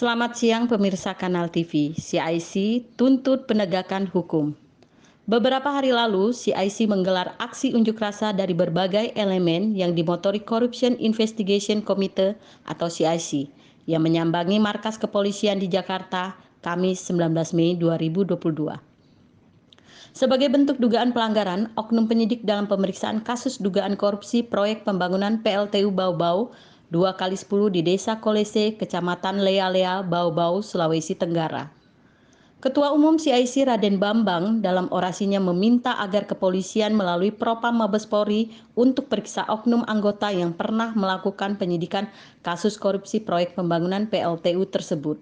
Selamat siang pemirsa Kanal TV, CIC tuntut penegakan hukum. Beberapa hari lalu, CIC menggelar aksi unjuk rasa dari berbagai elemen yang dimotori Corruption Investigation Committee atau CIC yang menyambangi markas kepolisian di Jakarta, Kamis 19 Mei 2022. Sebagai bentuk dugaan pelanggaran, oknum penyidik dalam pemeriksaan kasus dugaan korupsi proyek pembangunan PLTU Bau-Bau 2x10 di Desa Kolese, Kecamatan Lea-Lea, Bau-Bau, Sulawesi Tenggara. Ketua Umum CIC Raden Bambang dalam orasinya meminta agar kepolisian melalui Propam Mabes Polri untuk periksa oknum anggota yang pernah melakukan penyidikan kasus korupsi proyek pembangunan PLTU tersebut.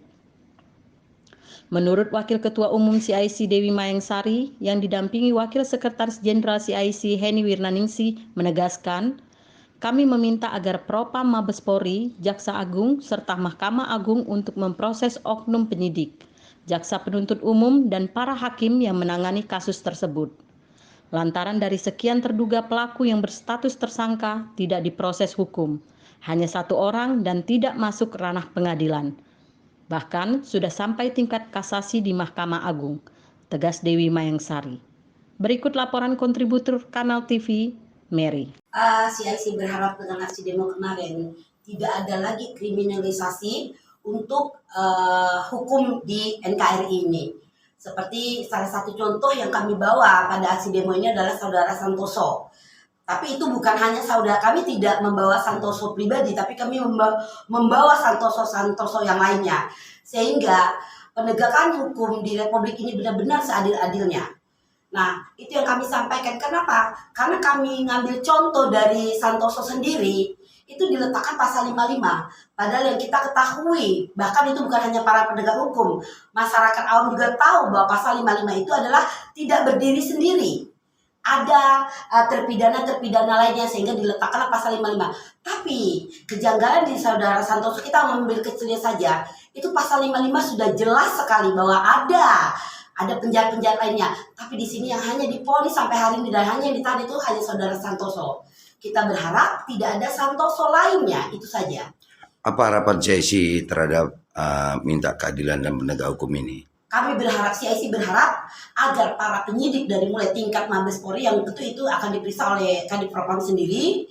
Menurut Wakil Ketua Umum CIC Dewi Mayangsari yang didampingi Wakil Sekretaris Jenderal CIC Heni Wirnaningsih menegaskan, kami meminta agar Propam Mabes Polri, Jaksa Agung, serta Mahkamah Agung untuk memproses oknum penyidik, jaksa penuntut umum, dan para hakim yang menangani kasus tersebut. Lantaran dari sekian terduga pelaku yang berstatus tersangka tidak diproses hukum, hanya satu orang dan tidak masuk ranah pengadilan. Bahkan sudah sampai tingkat kasasi di Mahkamah Agung, tegas Dewi Mayangsari. Berikut laporan kontributor Kanal TV, Mary. CIC berharap dengan aksi demo kemarin tidak ada lagi kriminalisasi untuk hukum di NKRI ini. Seperti salah satu contoh yang kami bawa pada aksi demo ini adalah saudara Santoso. Tapi itu bukan hanya saudara, kami tidak membawa Santoso pribadi, tapi kami membawa Santoso yang lainnya. Sehingga penegakan hukum di Republik ini benar-benar seadil-adilnya. Nah, itu yang kami sampaikan. Kenapa? Karena kami ngambil contoh dari Santoso sendiri, itu diletakkan pasal 55. Padahal yang kita ketahui, bahkan itu bukan hanya para penegak hukum, masyarakat awam juga tahu bahwa pasal 55 itu adalah tidak berdiri sendiri. Ada terpidana-terpidana lainnya sehingga diletakkan pasal 55. Tapi kejanggalan di saudara Santoso, kita mengambil kecilnya saja, itu pasal 55 sudah jelas sekali bahwa ada penjahat-penjahat lainnya. Tapi di sini yang hanya diponis sampai hari ini dan hanya yang ditahan itu hanya saudara Santoso. Kita berharap tidak ada Santoso lainnya, itu saja. Apa harapan CIC terhadap minta keadilan dan penegak hukum ini? Kami berharap, CIC berharap agar para penyidik dari mulai tingkat Mabes Polri yang tentu itu akan diperiksa oleh Kadif Propam sendiri,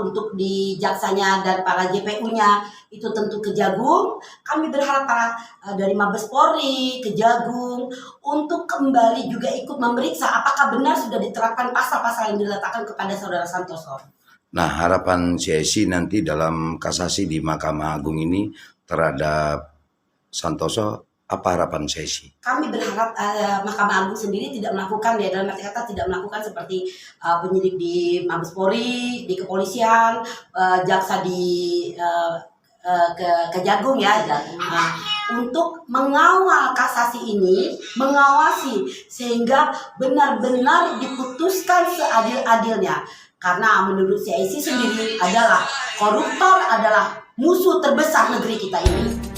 untuk di jaksanya dan para JPU-nya itu tentu Kejagung. Kami berharap para dari Mabes Polri, Kejagung untuk kembali juga ikut memeriksa apakah benar sudah diterapkan pasal-pasal yang diletakkan kepada saudara Santoso. Nah, harapan CIC nanti dalam kasasi di Mahkamah Agung ini terhadap Santoso, apa harapan CIC? Kami berharap Mahkamah Agung sendiri tidak melakukan, ya dalam arti kata tidak melakukan seperti penyidik di Mabes Polri, di kepolisian, jaksa di Kejagung ya, untuk mengawal kasasi ini, mengawasi sehingga benar-benar diputuskan seadil-adilnya. Karena menurut CIC sendiri adalah koruptor adalah musuh terbesar negeri kita ini.